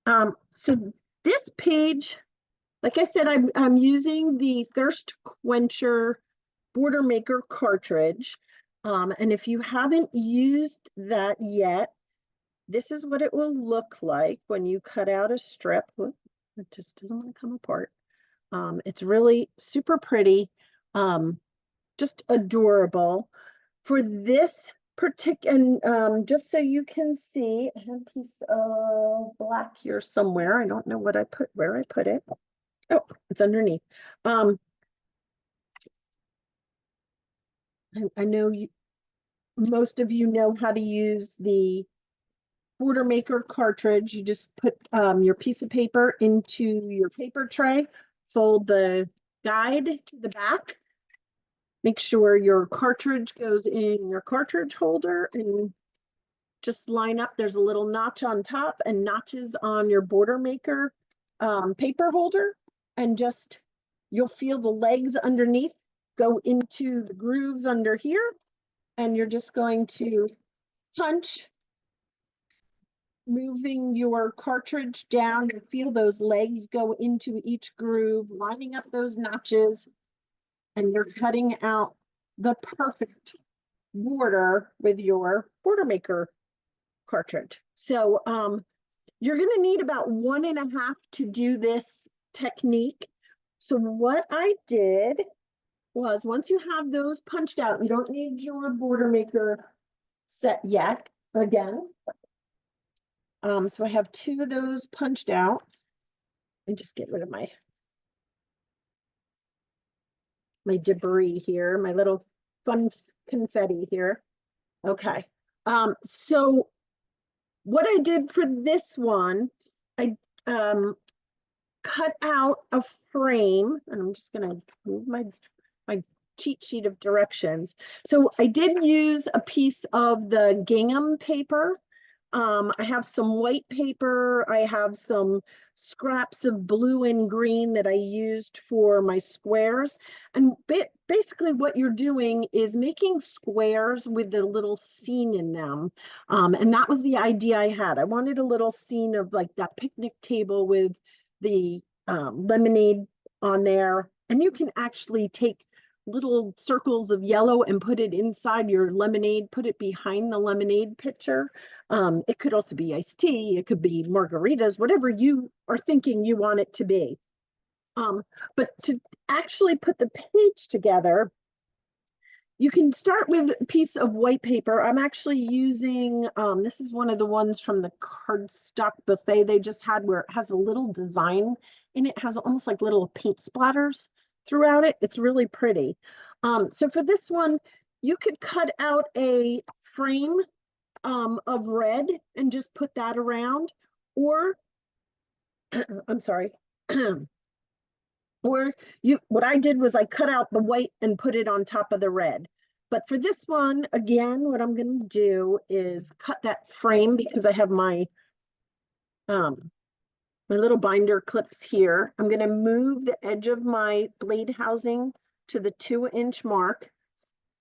So this page, like I said, I'm using the Thirst Quencher Border Maker cartridge. And if you haven't used that yet, this is what it will look like when you cut out a strip. Whoop, it just doesn't want to come apart. It's really super pretty, just adorable. For this particular, and just so you can see, I have a piece of black here somewhere. I don't know what I put, where I put it. Oh, it's underneath. I know most of you know how to use the Border Maker cartridge. You just put your piece of paper into your paper tray, fold the guide to the back, make sure your cartridge goes in your cartridge holder, and just line up. There's a little notch on top and notches on your Border Maker paper holder, and just you'll feel the legs underneath go into the grooves under here, and you're just going to punch, moving your cartridge down. You feel those legs go into each groove, lining up those notches, and you're cutting out the perfect border with your Border Maker cartridge. So you're going to need about 1.5 to do this technique. So what I did was, once you have those punched out, you don't need your Border Maker set yet again. So I have 2 of those punched out. And just get rid of my debris here, my little fun confetti here. Okay. So what I did for this one, I cut out a frame, and I'm just going to move my cheat sheet of directions. So I did use a piece of the gingham paper. I have some white paper. I have some scraps of blue and green that I used for my squares. And basically what you're doing is making squares with the little scene in them. And that was the idea I had. I wanted a little scene of like that picnic table with the lemonade on there. And you can actually take little circles of yellow and put it inside your lemonade, put it behind the lemonade pitcher. It could also be iced tea, it could be margaritas, whatever you are thinking you want it to be. But to actually put the page together, you can start with a piece of white paper. I'm actually using, this is one of the ones from the cardstock buffet they just had, where it has a little design in it, has almost like little paint splatters throughout it. It's really pretty. So for this one, you could cut out a frame of red and just put that around, or I'm sorry. Or what I did was I cut out the white and put it on top of the red. But for this one, again, what I'm going to do is cut that frame, because I have my my little binder clips here. I'm going to move the edge of my blade housing to the 2-inch mark,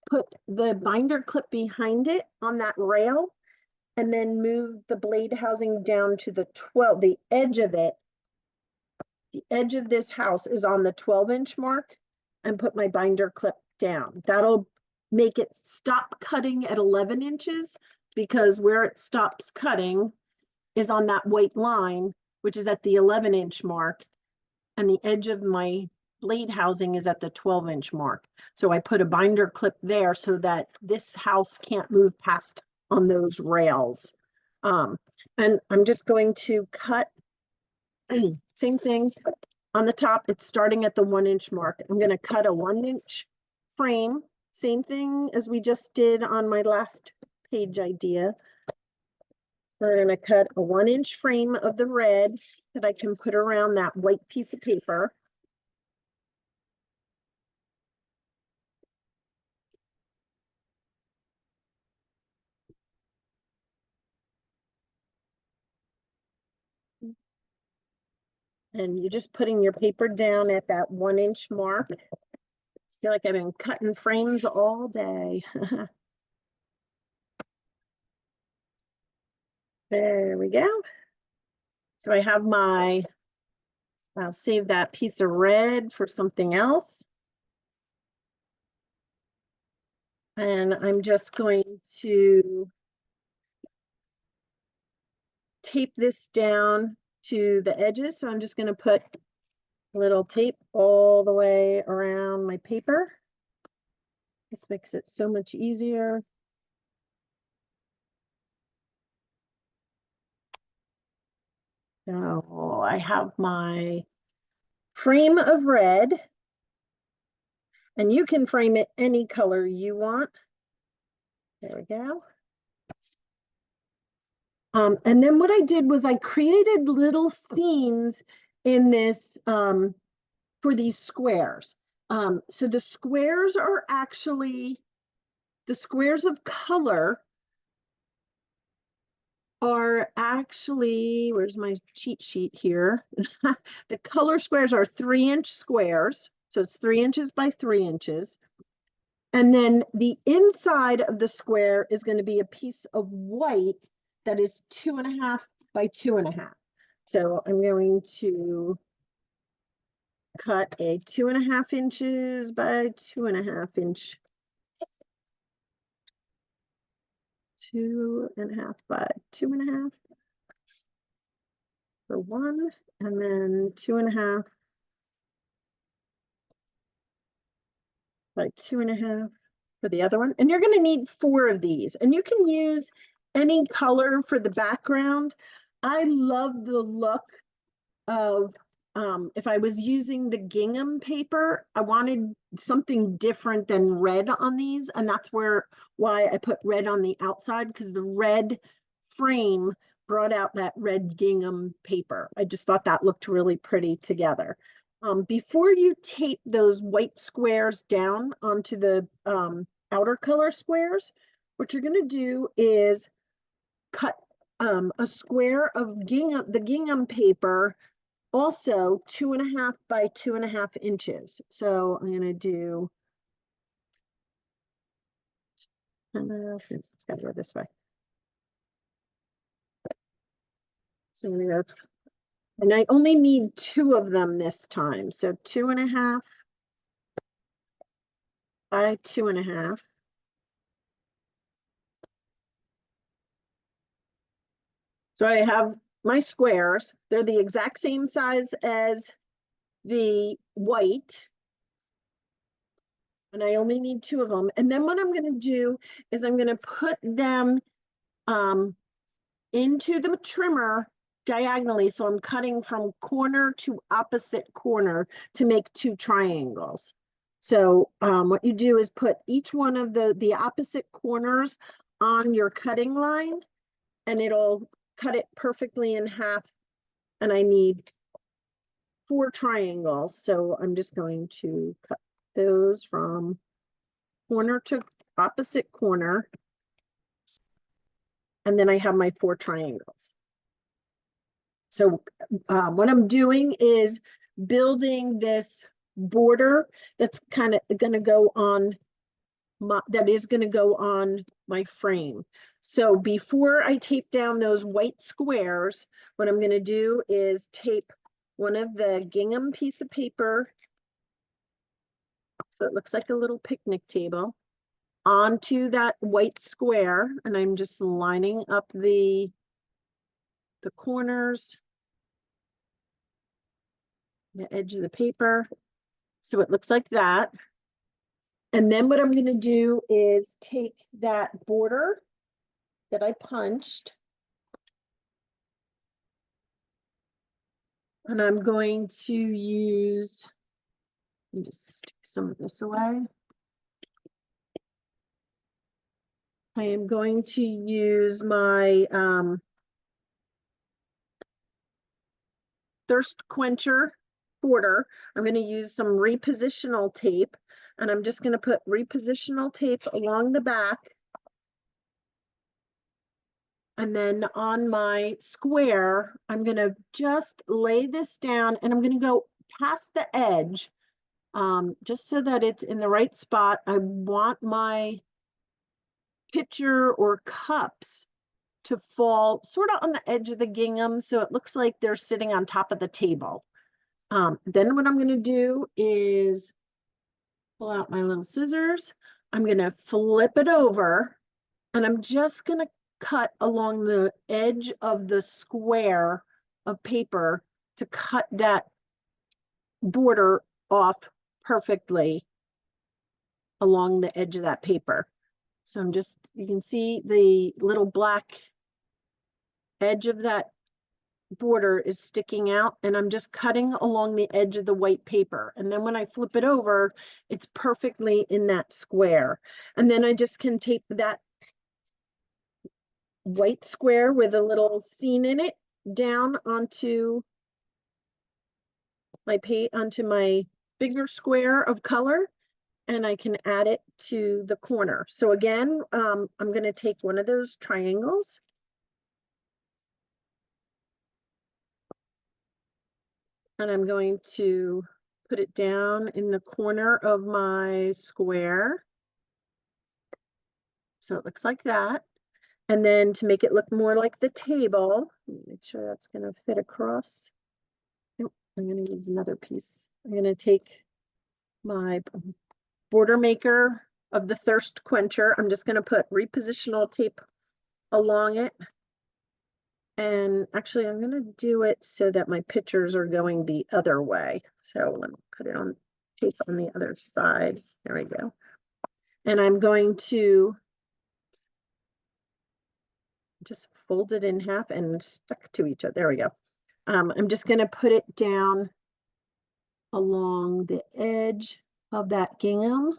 put the binder clip behind it on that rail, and then move the blade housing down to the edge of it. The edge of this house is on the 12-inch mark, and put my binder clip down. That'll make it stop cutting at 11 inches, because where it stops cutting is on that white line, which is at the 11-inch mark, and the edge of my blade housing is at the 12-inch mark. So I put a binder clip there so that this house can't move past on those rails. And I'm just going to cut, same thing on the top. It's starting at the 1-inch mark. I'm going to cut a 1-inch frame, same thing as we just did on my last page idea. We're going to cut a 1-inch frame of the red that I can put around that white piece of paper. And you're just putting your paper down at that 1-inch mark. I feel like I've been cutting frames all day. There we go. So I have my, I'll save that piece of red for something else. And I'm just going to tape this down to the edges. So I'm just going to put a little tape all the way around my paper. This makes it so much easier. So I have my frame of red, and you can frame it any color you want. There we go. And then what I did was I created little scenes in this for these squares. So the squares are actually, the squares of color are actually, where's my cheat sheet here? The color squares are 3-inch squares. So it's 3 inches by 3 inches. And then the inside of the square is going to be a piece of white that is 2.5 by 2.5. So I'm going to cut a 2.5 inches by 2.5 inch. 2.5 by 2.5 for one, and then 2.5 by 2.5 for the other one. And you're going to need 4 of these, and you can use any color for the background. I love the look of, if I was using the gingham paper, I wanted something different than red on these, and that's why I put red on the outside, because the red frame brought out that red gingham paper. I just thought that looked really pretty together. Before you tape those white squares down onto the outer color squares, what you're going to do is cut a square of the gingham paper, also 2.5 by 2.5 inches. So I'm going to do, it's got to go this way. So I'm going to go, and I only need 2 of them this time. So 2.5 by 2.5. So I have my squares. They're the exact same size as the white. And I only need 2 of them. And then what I'm going to do is I'm going to put them into the trimmer diagonally. So I'm cutting from corner to opposite corner to make 2 triangles. So what you do is put each one of the opposite corners on your cutting line, and it'll cut it perfectly in half. And I need 4 triangles. So I'm just going to cut those from corner to opposite corner. And then I have my 4 triangles. So what I'm doing is building this border that's kind of going to go on my frame. So before I tape down those white squares, what I'm going to do is tape one of the gingham piece of paper, so it looks like a little picnic table, onto that white square, and I'm just lining up the corners, the edge of the paper, so it looks like that. And then what I'm going to do is take that border that I punched, and I'm going to use, let me just stick some of this away. I am going to use my thirst quencher border. I'm going to use some repositional tape, and I'm just going to put repositional tape along the back. And then on my square, I'm going to just lay this down, and I'm going to go past the edge, just so that it's in the right spot. I want my pitcher or cups to fall sort of on the edge of the gingham, so it looks like they're sitting on top of the table. Then what I'm going to do is pull out my little scissors. I'm going to flip it over, and I'm just going to cut along the edge of the square of paper to cut that border off perfectly along the edge of that paper. So I'm just, you can see the little black edge of that border is sticking out, and I'm just cutting along the edge of the white paper. And then when I flip it over, it's perfectly in that square. And then I just can tape that white square with a little scene in it down onto my bigger square of color, and I can add it to the corner. So again, I'm going to take one of those triangles, and I'm going to put it down in the corner of my square. So it looks like that. And then to make it look more like the table, make sure that's going to fit across. Nope, I'm going to use another piece. I'm going to take my border maker of the thirst quencher. I'm just going to put repositional tape along it. And actually, I'm going to do it so that my pictures are going the other way. So let me put it on tape on the other side. There we go. And I'm going to just fold it in half and stuck to each other. There we go. I'm just going to put it down along the edge of that gingham.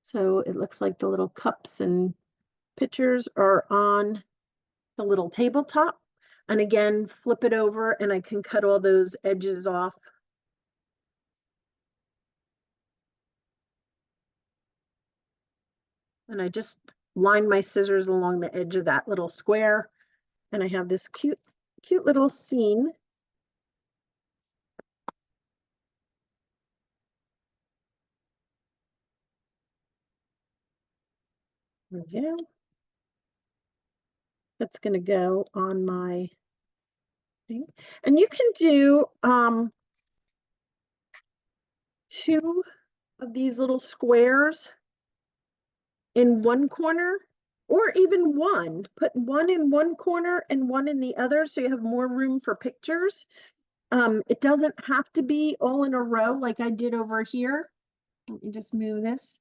So it looks like the little cups and pitchers are on the little tabletop. And again, flip it over and I can cut all those edges off. And I just line my scissors along the edge of that little square. And I have this cute little scene. There we go. That's going to go on my thing. And you can do 2 of these little squares in one corner, or even one. Put one in one corner and one in the other, so you have more room for pictures. It doesn't have to be all in a row like I did over here. Let me just move this.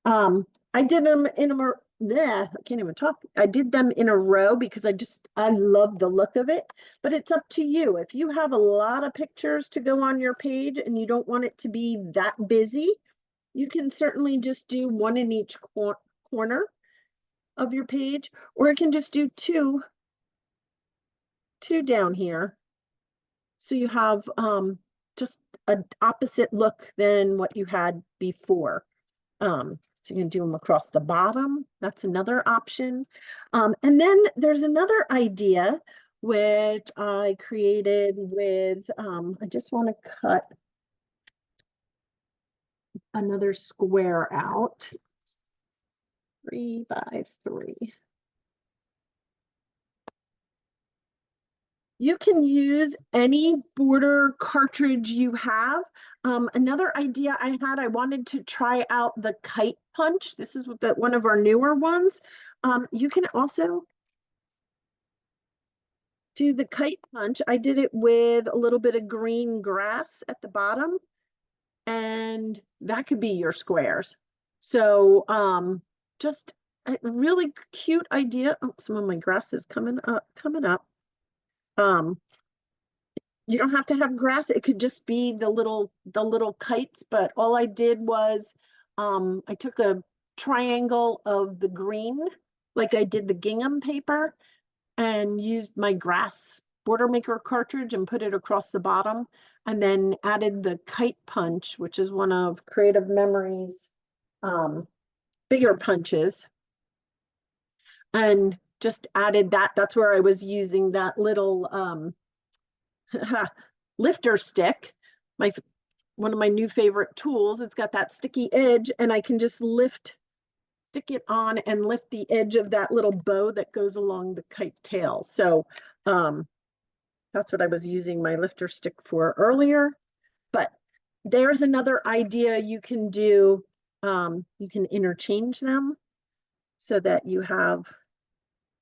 I did them in a, I can't even talk. I did them in a row because I love the look of it, but it's up to you. If you have a lot of pictures to go on your page and you don't want it to be that busy, you can certainly just do one in each corner of your page, or you can just do two down here. So you have just an opposite look than what you had before. So you can do them across the bottom. That's another option. And then there's another idea which I created with, I just want to cut another square out. 3 by 3. You can use any border cartridge you have. Another idea I had, I wanted to try out the kite punch. This is one of our newer ones. You can also do the kite punch. I did it with a little bit of green grass at the bottom, and that could be your squares. So just a really cute idea. Oh, some of my grass is coming up. You don't have to have grass. It could just be the little kites, but all I did was I took a triangle of the green, like I did the gingham paper, and used my grass border maker cartridge and put it across the bottom, and then added the kite punch, which is one of Creative Memories bigger punches, and just added that. That's where I was using that little lifter stick, one of my new favorite tools. It's got that sticky edge, and I can just lift stick it on and lift the edge of that little bow that goes along the kite tail. So that's what I was using my lifter stick for earlier. But there's another idea you can do. You can interchange them so that you have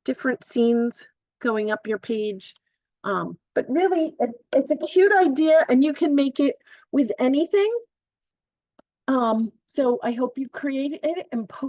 different scenes going up your page. But really, it's a cute idea, and you can make it with anything. So I hope you create it and post